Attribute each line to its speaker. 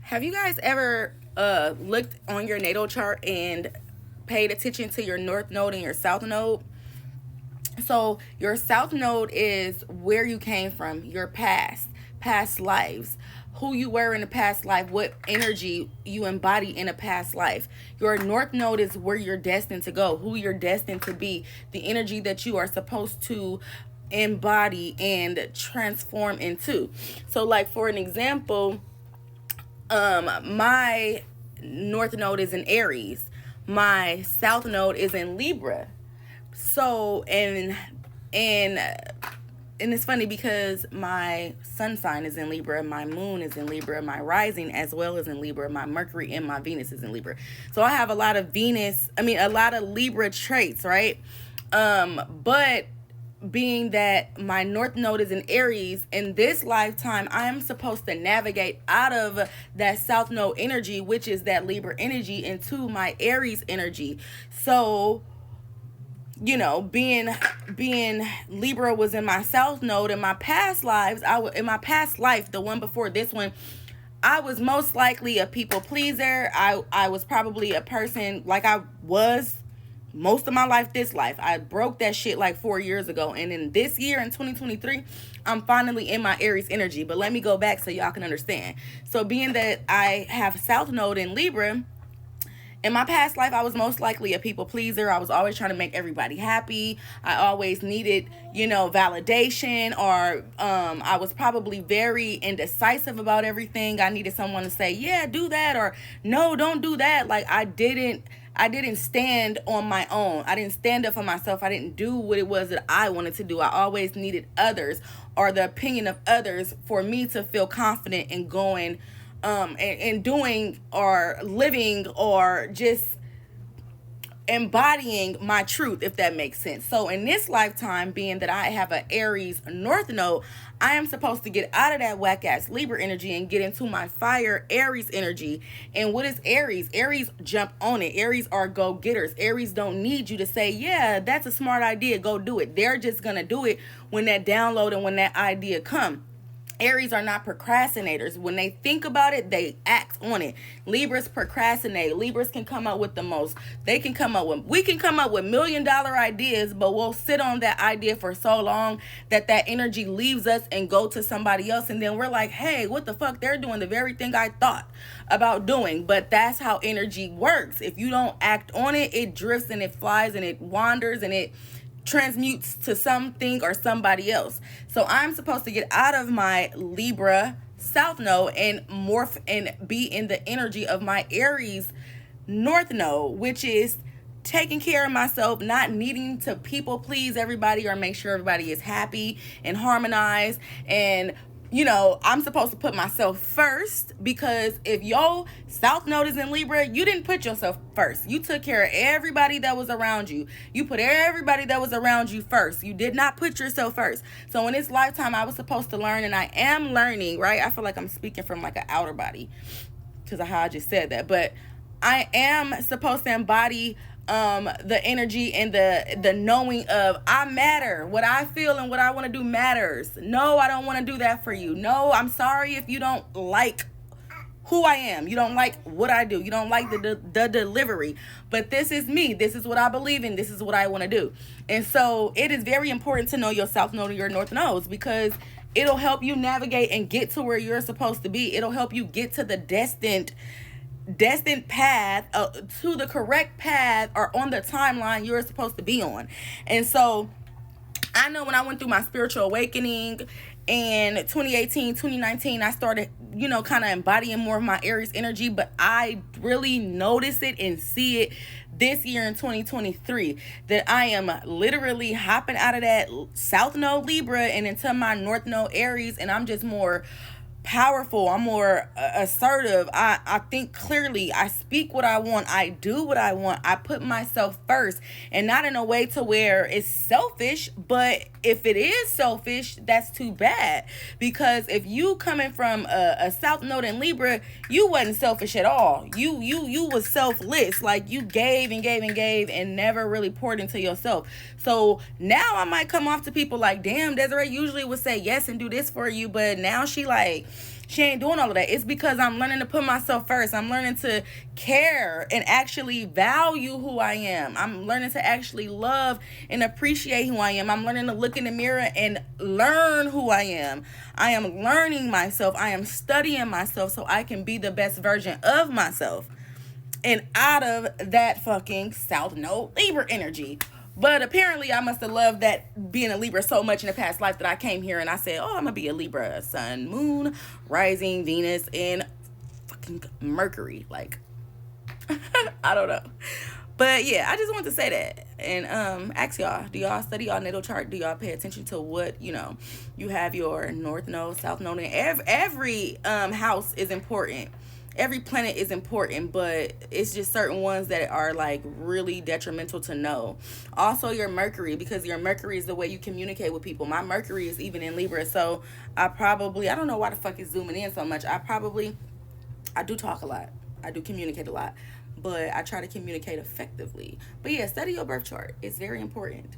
Speaker 1: Have you guys ever looked on your natal chart and paid attention to your north node and your south node? So your south node is where you came from, your past lives, who you were in a past life, what energy you embody in a past life. Your north node is where you're destined to go, who you're destined to be, the energy that you are supposed to embody and transform into. So like for an example, my north node is in Aries. My south node is in Libra. So and it's funny because my sun sign is in Libra, my moon is in Libra, my rising as well as in Libra, my Mercury and my Venus is in Libra. So I have a lot of Libra traits, right? But being that my north node is in Aries, in this lifetime I am supposed to navigate out of that south node energy, which is that Libra energy, into my Aries energy. So being Libra was in my south node in my past lives. In my past life, the one before this one, I was most likely a people pleaser. I was probably a person like I was most of my life. This life, I broke that shit like 4 years ago, and in this year in 2023, I'm finally in my Aries energy. But let me go back so y'all can understand. So being that I have south node in Libra, in my past life, I was most likely a people pleaser. I was always trying to make everybody happy. I always needed, validation, or I was probably very indecisive about everything. I needed someone to say, yeah, do that, or no, don't do that. Like I didn't stand on my own. I didn't stand up for myself. I didn't do what it was that I wanted to do. I always needed others or the opinion of others for me to feel confident in going and doing or living or just embodying my truth, if that makes sense. So in this lifetime, being that I have an Aries north node, I am supposed to get out of that whack ass Libra energy and get into my fire Aries energy. And what is Aries? Aries jump on it. Aries are go getters. Aries don't need you to say, yeah, that's a smart idea, go do it. They're just gonna do it when that download and when that idea come. Aries are not procrastinators. When they think about it, they act on it. Libras procrastinate. Libras can come up with we can come up with $1 million ideas, but we'll sit on that idea for so long that energy leaves us and go to somebody else. And then we're like, hey, what the fuck? They're doing the very thing I thought about doing. But that's how energy works. If you don't act on it, it drifts and it flies and it wanders and it transmutes to something or somebody else. So I'm supposed to get out of my Libra south node and morph and be in the energy of my Aries north node, which is taking care of myself, not needing to people please everybody or make sure everybody is happy and harmonized. And I'm supposed to put myself first, because if your south node is in Libra, you didn't put yourself first. You took care of everybody that was around you. You put everybody that was around you first. You did not put yourself first. So in this lifetime, I was supposed to learn, and I am learning, right? I feel like I'm speaking from like an outer body because of how I just said that. But I am supposed to embody the energy and the knowing of I matter. What I feel and what I want to do matters. No, I don't want to do that for you. No, I'm sorry if you don't like who I am. You don't like what I do. You don't like the delivery. But this is me. This is what I believe in. This is what I want to do. And so it is very important to know your south node and your north nodes, because it'll help you navigate and get to where you're supposed to be. It'll help you get to the destined path, to the correct path, or on the timeline you're supposed to be on. And so I know when I went through my spiritual awakening in 2018, 2019, I started, kind of embodying more of my Aries energy, but I really notice it and see it this year in 2023, that I am literally hopping out of that south node Libra and into my north node Aries, and I'm just more powerful. I'm more assertive. I think clearly. I speak what I want. I do what I want. I put myself first, and not in a way to where it's selfish, but if it is selfish, that's too bad. Because if you coming from a south node in Libra, you wasn't selfish at all. You was selfless. Like you gave and gave and gave and never really poured into yourself. So now I might come off to people like, damn, Desiree usually would say yes and do this for you, but now She ain't doing all of that. It's because I'm learning to put myself first. I'm learning to care and actually value who I am. I'm learning to actually love and appreciate who I am. I'm learning to look in the mirror and learn who I am. I am learning myself. I am studying myself so I can be the best version of myself. And out of that fucking South Node Libra energy. But apparently I must have loved that being a Libra so much in the past life that I came here and I said, oh, I'm going to be a Libra. Sun, moon, rising, Venus, and fucking Mercury. Like, I don't know. But yeah, I just wanted to say that. And ask y'all, do y'all study y'all natal chart? Do y'all pay attention to what, you know, you have your North Node, South Node, and every house is important. Every planet is important, but it's just certain ones that are like really detrimental to know. Also your Mercury, because your Mercury is the way you communicate with people. My Mercury is even in Libra, so I don't know why the fuck it's zooming in so much. I do talk a lot. I do communicate a lot, but I try to communicate effectively. But yeah, study your birth chart. It's very important.